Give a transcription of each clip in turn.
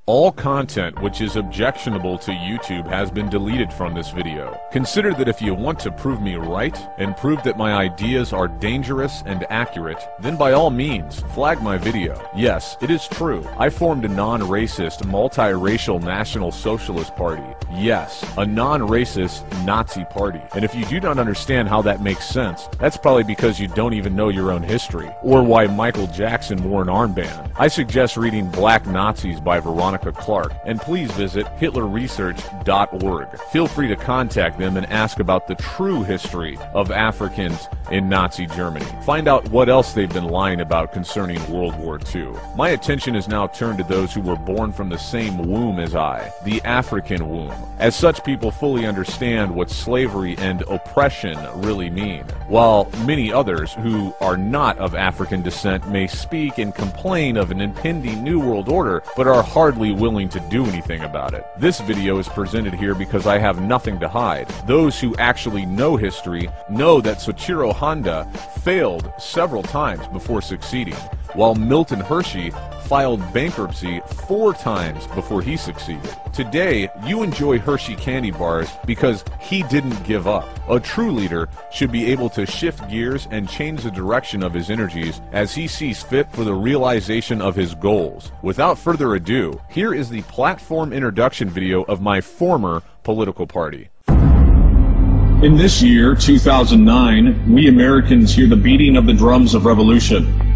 All content which is objectionable to YouTube has been deleted from this video. Consider that if you want to prove me right and prove that my ideas are dangerous and accurate, then by all means, flag my video. Yes, it is true. I formed a non-racist, multiracial National Socialist Party. Yes, a non-racist Nazi party. And if you do not understand how that makes sense, that's probably because you don't even know your own history, or why Michael Jackson wore an armband. I suggest reading Black Nazis by Veronica Clark, and please visit hitlerresearch.org. Feel free to contact them and ask about the true history of Africans in Nazi Germany. Find out what else they've been lying about concerning World War II. My attention is now turned to those who were born from the same womb as I, the African womb. As such, people fully understand what slavery and oppression really mean, while many others who are not of African descent may speak and complain of an impending New World Order, but are hardly willing to do anything about it. This video is presented here because I have nothing to hide. Those who actually know history know that Soichiro Honda failed several times before succeeding, while Milton Hershey filed bankruptcy 4 times before he succeeded. Today, you enjoy Hershey candy bars because he didn't give up. A true leader should be able to shift gears and change the direction of his energies as he sees fit for the realization of his goals. Without further ado, here is the platform introduction video of my former political party. In this year, 2009, we Americans hear the beating of the drums of revolution.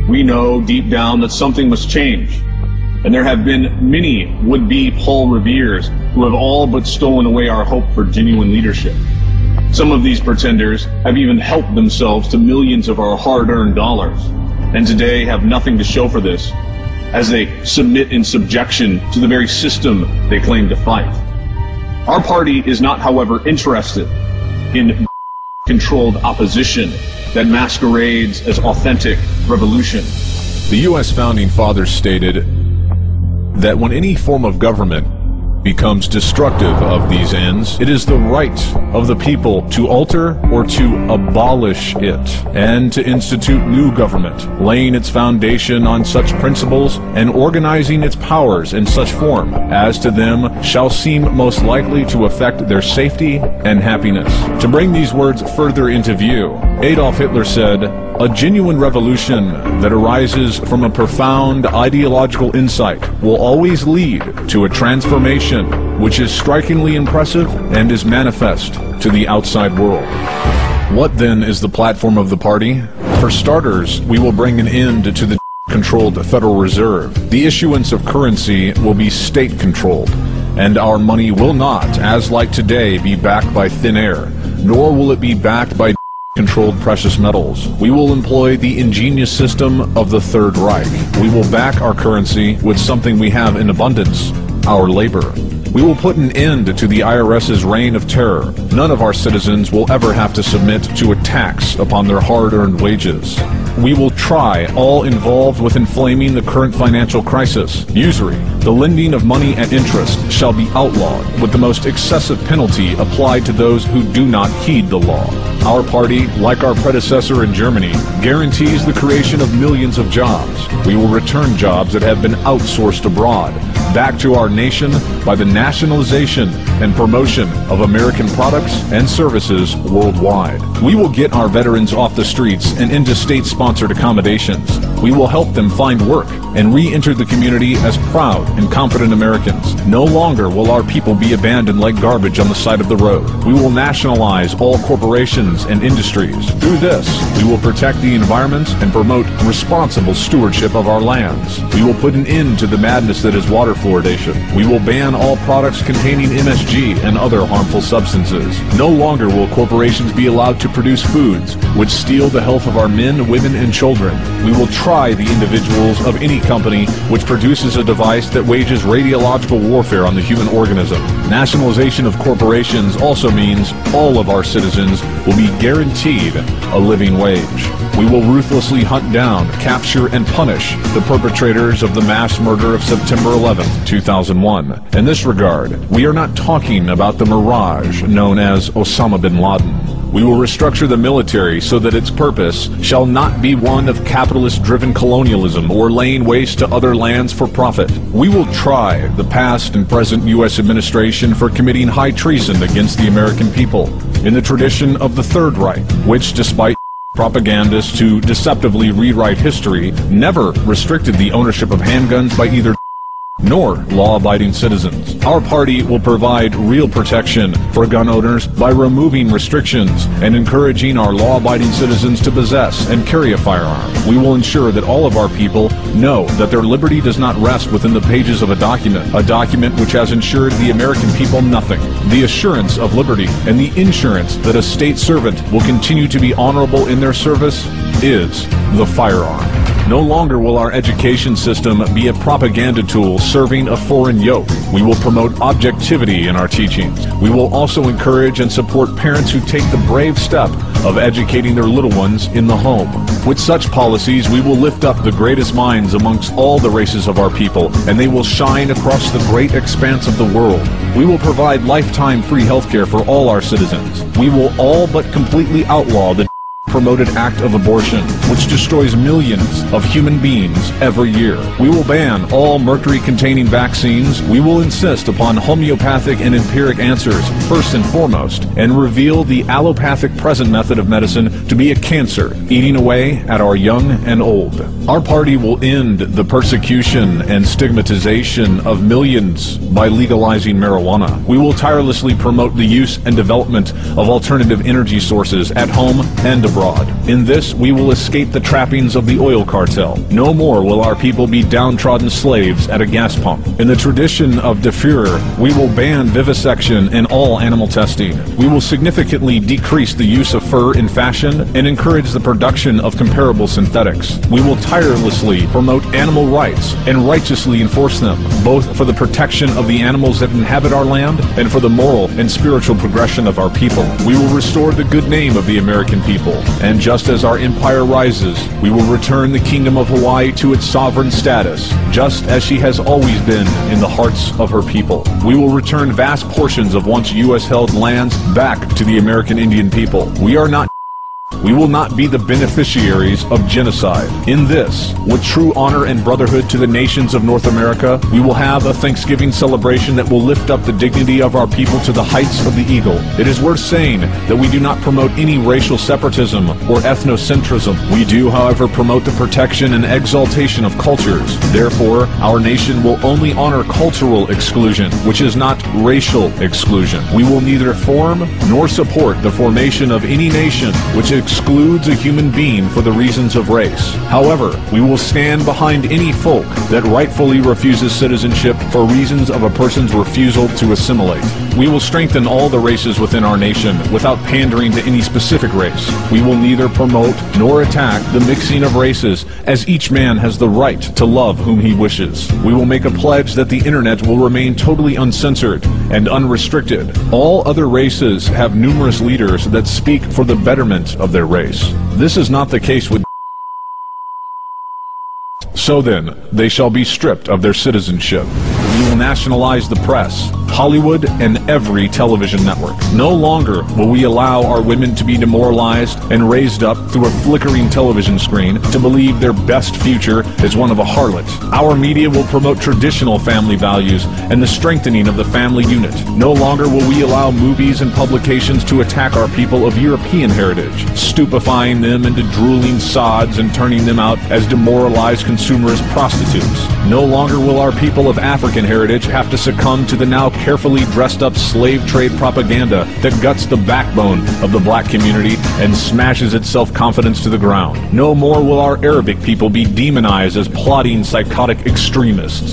We know deep down that something must change, and there have been many would-be Paul Reveres who have all but stolen away our hope for genuine leadership. Some of these pretenders have even helped themselves to millions of our hard-earned dollars, and today have nothing to show for this, as they submit in subjection to the very system they claim to fight. Our party is not, however, interested in controlled opposition that masquerades as authentic revolution. The U.S. Founding Fathers stated that when any form of government becomes destructive of these ends, it is the right of the people to alter or to abolish it, and to institute new government, laying its foundation on such principles and organizing its powers in such form as to them shall seem most likely to affect their safety and happiness. To bring these words further into view, Adolf Hitler said, "A genuine revolution that arises from a profound ideological insight will always lead to a transformation which is strikingly impressive and is manifest to the outside world." What then is the platform of the party? For starters, we will bring an end to the controlled Federal Reserve. The issuance of currency will be state-controlled, and our money will not, as like today, be backed by thin air, nor will it be backed by controlled precious metals. We will employ the ingenious system of the Third Reich. We will back our currency with something we have in abundance, our labor. We will put an end to the IRS's reign of terror. None of our citizens will ever have to submit to a tax upon their hard-earned wages. We will try all involved with inflaming the current financial crisis. Usury, the lending of money at interest, shall be outlawed, with the most excessive penalty applied to those who do not heed the law. Our party, like our predecessor in Germany, guarantees the creation of millions of jobs. We will return jobs that have been outsourced abroad, back to our nation by the nationalization and promotion of American products and services worldwide. We will get our veterans off the streets and into state-sponsored accommodations. We will help them find work and re-enter the community as proud and confident Americans. No longer will our people be abandoned like garbage on the side of the road. We will nationalize all corporations and industries. Through this, we will protect the environment and promote responsible stewardship of our lands. We will put an end to the madness that is water fluoridation. We will ban all products containing MSG and other harmful substances. No longer will corporations be allowed to produce foods which steal the health of our men, women, and children. We will try the individuals of any company which produces a device that wages radiological warfare on the human organism. Nationalization of corporations also means all of our citizens will be guaranteed a living wage. We will ruthlessly hunt down, capture, and punish the perpetrators of the mass murder of September 11th, 2001. In this regard, we are not talking about the mirage known as Osama bin Laden. We will restructure the military so that its purpose shall not be one of capitalist-driven colonialism or laying waste to other lands for profit. We will try the past and present U.S. administration for committing high treason against the American people in the tradition of the Third Reich, which, despite propagandists who deceptively rewrite history, never restricted the ownership of handguns by either nor law-abiding citizens. Our party will provide real protection for gun owners by removing restrictions and encouraging our law-abiding citizens to possess and carry a firearm. We will ensure that all of our people know that their liberty does not rest within the pages of a document which has ensured the American people nothing. The assurance of liberty and the insurance that a state servant will continue to be honorable in their service is the firearm. No longer will our education system be a propaganda tool serving a foreign yoke. We will promote objectivity in our teachings. We will also encourage and support parents who take the brave step of educating their little ones in the home. With such policies, we will lift up the greatest minds amongst all the races of our people, and they will shine across the great expanse of the world. We will provide lifetime free healthcare for all our citizens. We will all but completely outlaw the promoted act of abortion, which destroys millions of human beings every year. We will ban all mercury-containing vaccines. We will insist upon homeopathic and empiric answers first and foremost, and reveal the allopathic present method of medicine to be a cancer, eating away at our young and old. Our party will end the persecution and stigmatization of millions by legalizing marijuana. We will tirelessly promote the use and development of alternative energy sources at home and abroad. In this, we will escape the trappings of the oil cartel. No more will our people be downtrodden slaves at a gas pump. In the tradition of De Fuhrer, we will ban vivisection and all animal testing. We will significantly decrease the use of fur in fashion and encourage the production of comparable synthetics. We will tirelessly promote animal rights and righteously enforce them, both for the protection of the animals that inhabit our land and for the moral and spiritual progression of our people. We will restore the good name of the American people. And just as our empire rises, we will return the Kingdom of Hawaii to its sovereign status, just as she has always been in the hearts of her people. We will return vast portions of once U.S.-held lands back to the American Indian people. We will not be the beneficiaries of genocide. In this, with true honor and brotherhood to the nations of North America, we will have a Thanksgiving celebration that will lift up the dignity of our people to the heights of the eagle. It is worth saying that we do not promote any racial separatism or ethnocentrism. We do, however, promote the protection and exaltation of cultures. Therefore, our nation will only honor cultural exclusion, which is not racial exclusion. We will neither form nor support the formation of any nation which excludes a human being for the reasons of race. However, we will stand behind any folk that rightfully refuses citizenship for reasons of a person's refusal to assimilate. We will strengthen all the races within our nation without pandering to any specific race. We will neither promote nor attack the mixing of races, as each man has the right to love whom he wishes. We will make a pledge that the internet will remain totally uncensored and unrestricted. All other races have numerous leaders that speak for the betterment of their race. This is not the case with. So then, they shall be stripped of their citizenship. We will nationalize the press, Hollywood, and every television network. No longer will we allow our women to be demoralized and raised up through a flickering television screen to believe their best future is one of a harlot. Our media will promote traditional family values and the strengthening of the family unit. No longer will we allow movies and publications to attack our people of European heritage, stupefying them into drooling sods and turning them out as demoralized consumerist prostitutes. No longer will our people of African heritage have to succumb to the now carefully dressed up slave trade propaganda that guts the backbone of the black community and smashes its self-confidence to the ground. No more will our Arabic people be demonized as plotting psychotic extremists.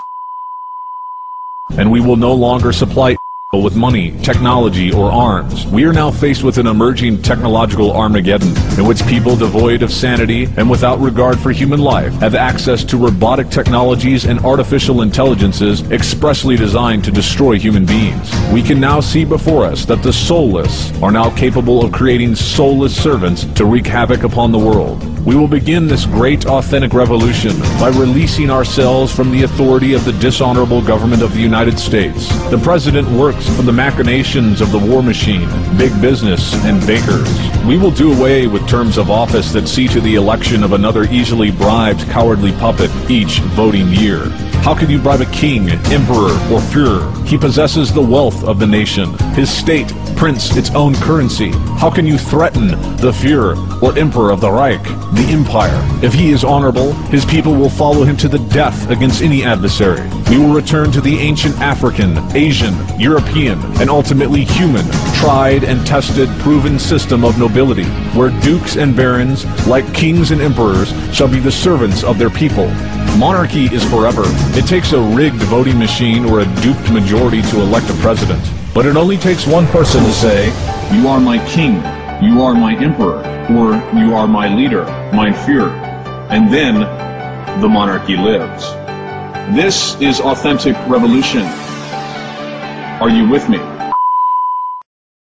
And we will no longer supply with money, technology, or arms. We are now faced with an emerging technological Armageddon, in which people devoid of sanity and without regard for human life have access to robotic technologies and artificial intelligences expressly designed to destroy human beings. We can now see before us that the soulless are now capable of creating soulless servants to wreak havoc upon the world. We will begin this great authentic revolution by releasing ourselves from the authority of the dishonorable government of the United States. The president works for the machinations of the war machine, big business, and bakers. We will do away with terms of office that see to the election of another easily bribed, cowardly puppet each voting year. How can you bribe a king, emperor, or Führer? He possesses the wealth of the nation. His state prints its own currency. How can you threaten the Führer or emperor of the Reich, the empire? If he is honorable, his people will follow him to the death against any adversary. We will return to the ancient African, Asian, European, and ultimately human, tried and tested, proven system of nobility, where dukes and barons, like kings and emperors, shall be the servants of their people. Monarchy is forever. It takes a rigged voting machine or a duped majority to elect a president. But it only takes one person to say, "You are my king, you are my emperor, or you are my leader, mein Führer," and then the monarchy lives. This is authentic revolution. Are you with me?